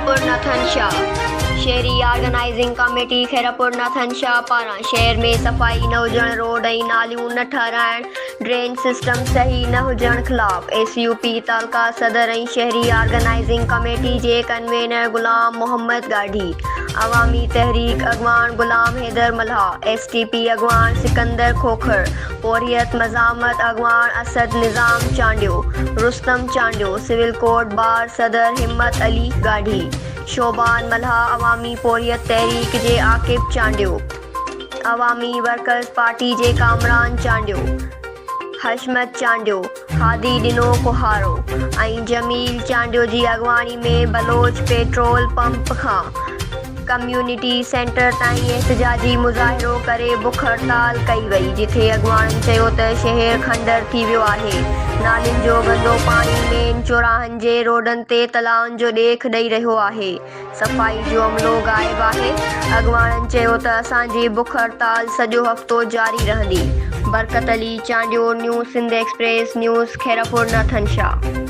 खैरापुर नथन शाह। शहरी organising committee खैरापुर Nathan Shah पारां शहर में सफ़ाई न हुजण, रोड ऐं नालियूं न ठाराइण, ड्रेन सिस्टम सही न हुजण ख़िलाफ़ SUP तालका सदर ऐं शहरी ऑर्गेनाइजिंग कमेटी जे कन्वेनर गुलाम मोहम्मद गाढ़ी, अवामी तहरीक अगवान गुलाम हैदर मल्हा, STP अगवान सिकंदर खोखर, पोरियत मज़ामत अगवान असद निज़ाम Chandio, Rustam Chandio, civil court bar सदर हिम्मत अली गाढ़ी, शोबान मल्हा, अवामी पोरियत तहरीक जे आकिब चांडियो, अवामी वर्कर्स पार्टी जे कामरान चांडियो, हशमत चांडियो, हादी ॾिनो कुहारो ऐं जमील चांडियो जी अॻवानी में बलोच पेट्रोल पंप खां कम्यूनिटी सेंटर ताईं एहतिजाजी मुज़ाहिरो करे बुख हड़ताल कई वई, जिथे अॻवाननि चयो त शहर खंडर थी वियो आहे। नालियुनि जो गंदो पाणी मेन चौराहनि जे रोडनि ते तलाउनि जो ॾेख ॾेई रहियो आहे। सफ़ाई जो अमलो ग़ाइबु आहे। अॻवाननि चयो त असांजी बुख हड़ताल सॼो हफ़्तो जारी रहंदी। Barkat Ali Chandio, news Sindh Express news Khairpur Nathan Shah.